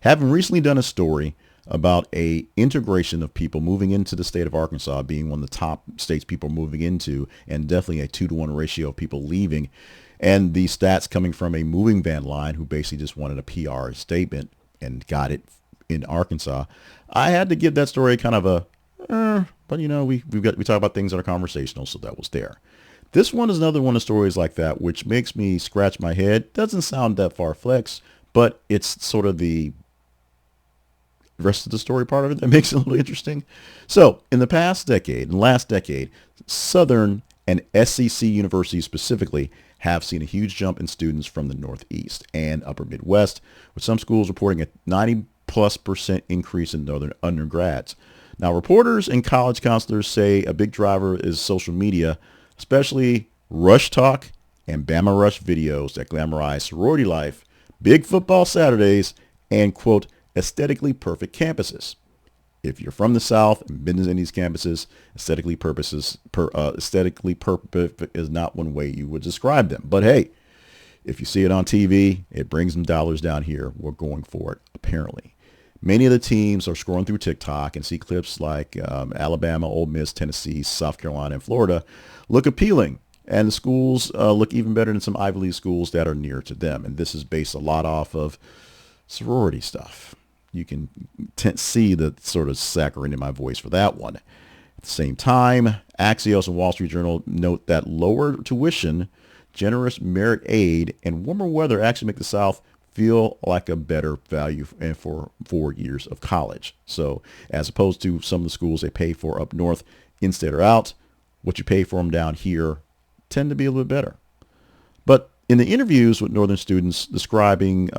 Having recently done a story about a integration of people moving into the state of Arkansas being one of the top states people are moving into, and definitely a 2-to-1 ratio of people leaving, and the stats coming from a moving van line who basically just wanted a PR statement and got it in Arkansas. I had to give that story kind of a, but we talk about things that are conversational, so that was there. This one is another one of stories like that, which makes me scratch my head. Doesn't sound that far-fetched, but it's sort of the rest of the story part of it that makes it a little interesting. So in the last decade, Southern and SEC universities specifically have seen a huge jump in students from the Northeast and Upper Midwest, with some schools reporting a 90+% increase in Northern undergrads. Now, reporters and college counselors say a big driver is social media, especially Rush Talk and Bama Rush videos that glamorize sorority life, big football Saturdays, and, quote, aesthetically perfect campuses. If you're from the South and been in these campuses, aesthetically perfect is not one way you would describe them. But hey, if you see it on TV, it brings them dollars down here. We're going for it, apparently. Many of the teams are scrolling through TikTok and see clips like Alabama, Ole Miss, Tennessee, South Carolina, and Florida look appealing. And the schools look even better than some Ivy League schools that are near to them. And this is based a lot off of sorority stuff. You can see the sort of saccharine in my voice for that one. At the same time, Axios and Wall Street Journal note that lower tuition, generous merit aid, and warmer weather actually make the South feel like a better value for 4 years of college. So as opposed to some of the schools they pay for up north, in-state or out, what you pay for them down here tend to be a little bit better. But in the interviews with Northern students describing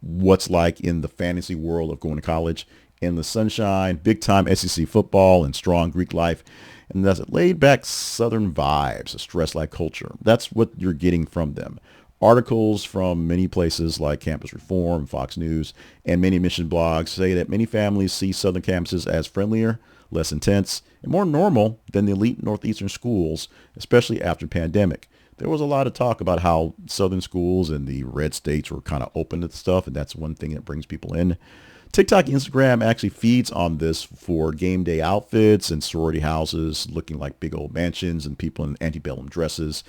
what's like in the fantasy world of going to college, in the sunshine, big-time SEC football, and strong Greek life, and that's laid-back Southern vibes, a stress-like culture. That's what you're getting from them. Articles from many places like Campus Reform, Fox News, and many mission blogs say that many families see Southern campuses as friendlier, less intense, and more normal than the elite Northeastern schools, especially after pandemic. There was a lot of talk about how Southern schools and the red states were kind of open to stuff, and that's one thing that brings people in. TikTok and Instagram actually feeds on this for game day outfits and sorority houses looking like big old mansions and people in antebellum dresses.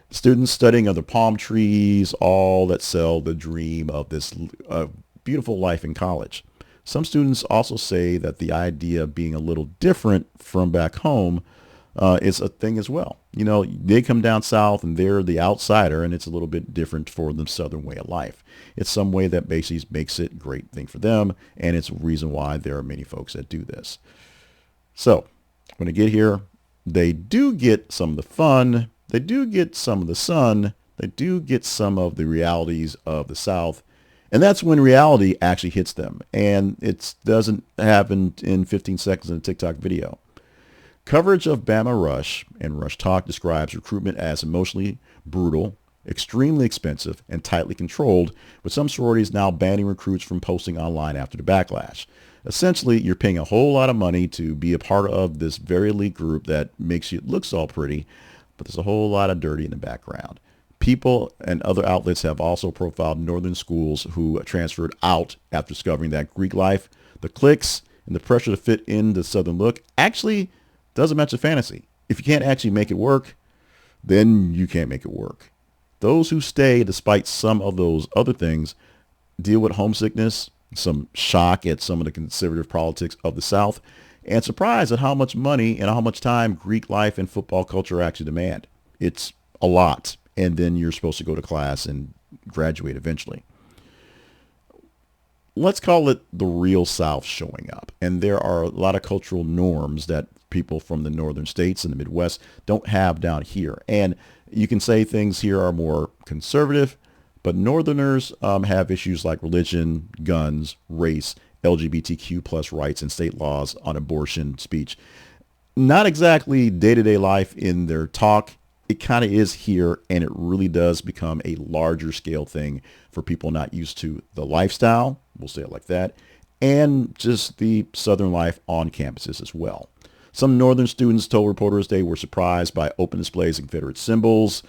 Students studying under palm trees, all that sell the dream of this beautiful life in college. Some students also say that the idea of being a little different from back home is a thing as well. You know, they come down south and they're the outsider, and it's a little bit different for the Southern way of life. It's some way that basically makes it a great thing for them, and it's a reason why there are many folks that do this. So when they get here, they do get some of the fun, they do get some of the sun, they do get some of the realities of the South, and that's when reality actually hits them, and it doesn't happen in 15 seconds in a TikTok video. Coverage of Bama Rush and Rush Talk describes recruitment as emotionally brutal, extremely expensive, and tightly controlled, with some sororities now banning recruits from posting online after the backlash. Essentially, you're paying a whole lot of money to be a part of this very elite group that makes you look all pretty, but there's a whole lot of dirty in the background. People and other outlets have also profiled Northern schools who transferred out after discovering that Greek life, the cliques, and the pressure to fit in the Southern look actually doesn't match the fantasy. If you can't actually make it work, then you can't make it work. Those who stay despite some of those other things deal with homesickness, some shock at some of the conservative politics of the South, and surprise at how much money and how much time Greek life and football culture actually demand. It's a lot. And then you're supposed to go to class and graduate eventually. Let's call it the real South showing up. And there are a lot of cultural norms that people from the northern states and the Midwest don't have down here. And you can say things here are more conservative, but Northerners have issues like religion, guns, race, LGBTQ plus rights, and state laws on abortion, speech. Not exactly day-to-day life in their talk. It kind of is here, and it really does become a larger scale thing for people not used to the lifestyle, we'll say it like that, and just the Southern life on campuses as well. Some Northern students told reporters they were surprised by open displays of Confederate symbols,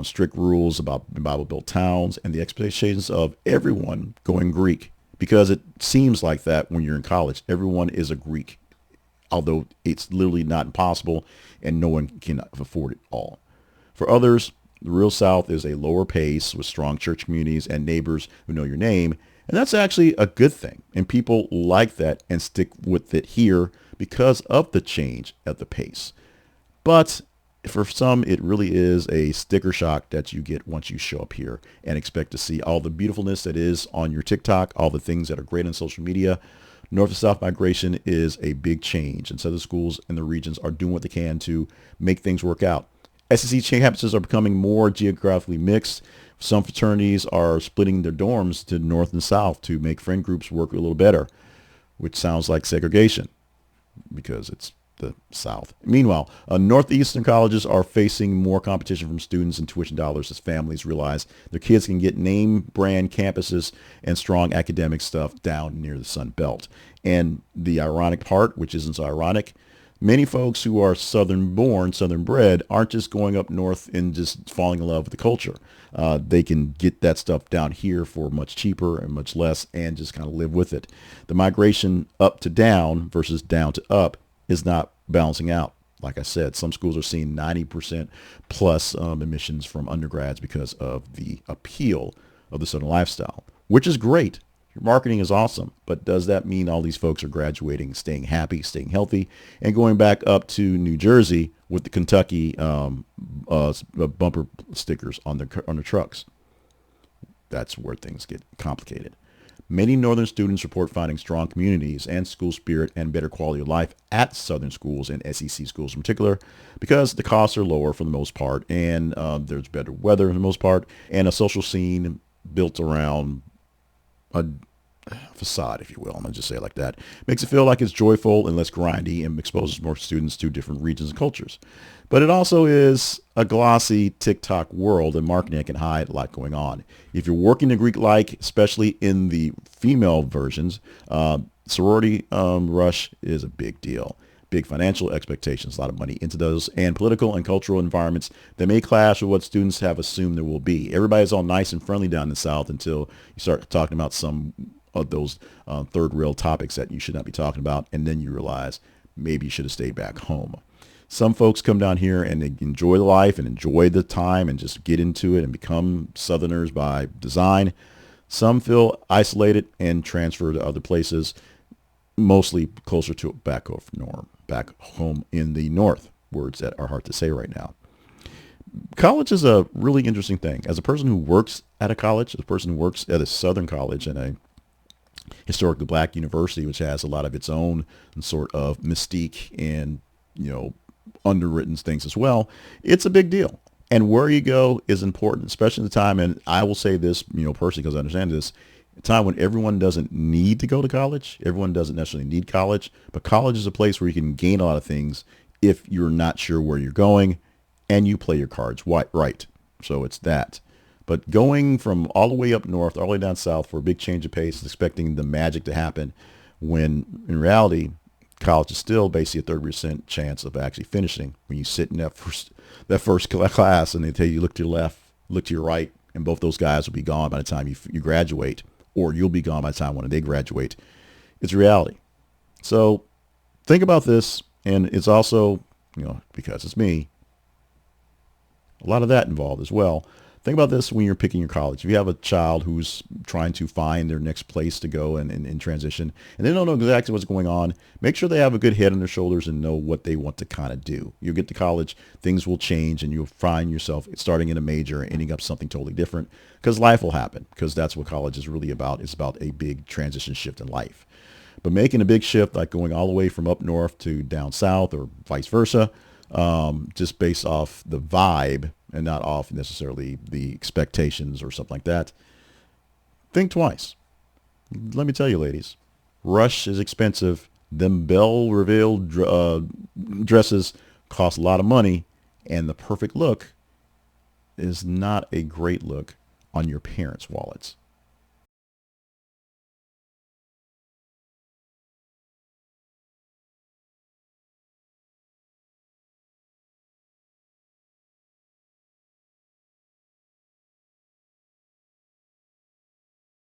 strict rules about Bible Belt towns, and the expectations of everyone going Greek. because it seems like that when you're in college. Everyone is a Greek, although it's literally not impossible and no one can afford it all. For others, the real South is a lower pace with strong church communities and neighbors who know your name. And that's actually a good thing. And people like that and stick with it here because of the change at the pace. But for some, it really is a sticker shock that you get once you show up here and expect to see all the beautifulness that is on your TikTok, all the things that are great on social media. North to South migration is a big change, and Southern schools in the regions are doing what they can to make things work out. SEC campuses are becoming more geographically mixed. Some fraternities are splitting their dorms to North and South to make friend groups work a little better, which sounds like segregation because it's the South. Meanwhile, Northeastern colleges are facing more competition from students and tuition dollars as families realize their kids can get name brand campuses and strong academic stuff down near the Sun Belt. And the ironic part, which isn't so ironic, many folks who are Southern born, Southern bred, aren't just going up north and just falling in love with the culture. They can get that stuff down here for much cheaper and much less and just kind of live with it. The migration up to down versus down to up is not balancing out. Like I said, some schools are seeing 90% plus admissions from undergrads because of the appeal of the Southern lifestyle, which is great. Your marketing is awesome, but does that mean all these folks are graduating, staying happy, staying healthy, and going back up to New Jersey with the Kentucky bumper stickers on their trucks? That's where things get complicated. Many Northern students report finding strong communities and school spirit and better quality of life at Southern schools and SEC schools in particular because the costs are lower for the most part and there's better weather for the most part and a social scene built around a facade, if you will. I'm going to just say it like that. Makes it feel like it's joyful and less grindy and exposes more students to different regions and cultures. But it also is a glossy TikTok world and marketing that can hide a lot going on. If you're working the Greek-like, especially in the female versions, sorority rush is a big deal. Big financial expectations, a lot of money into those, and political and cultural environments that may clash with what students have assumed there will be. Everybody's all nice and friendly down in the South until you start talking about some of those third rail topics that you should not be talking about, and then you realize maybe you should have stayed back home. Some folks come down here and they enjoy the life and enjoy the time and just get into it and become Southerners by design. Some feel isolated and transfer to other places, mostly closer to back home in the North, words that are hard to say right now. College is a really interesting thing. As a person who works at a college, as a person who works at a Southern college and a historically black university, which has a lot of its own sort of mystique and, underwritten things as well, it's a big deal. And where you go is important, especially in the time, and I will say this, personally, because I understand this, a time when everyone doesn't need to go to college. Everyone doesn't necessarily need college, but college is a place where you can gain a lot of things if you're not sure where you're going and you play your cards right. So it's that. But going from all the way up north, all the way down south for a big change of pace, expecting the magic to happen when in reality, college is still basically a 30% chance of actually finishing when you sit in that first class and they tell you look to your left, look to your right, and both those guys will be gone by the time you graduate, or you'll be gone by the time when they graduate. It's reality. So think about this, and it's also, because it's me, a lot of that involved as well. Think about this when you're picking your college. If you have a child who's trying to find their next place to go and transition, and they don't know exactly what's going on, make sure they have a good head on their shoulders and know what they want to kind of do. You'll get to college, things will change, and you'll find yourself starting in a major and ending up something totally different because life will happen, because that's what college is really about. It's about a big transition shift in life. But making a big shift, like going all the way from up north to down south or vice versa, just based off the vibe and not off necessarily the expectations or something like that, think twice. Let me tell you, ladies, rush is expensive. Them bell reveal dresses cost a lot of money, and the perfect look is not a great look on your parents' wallets.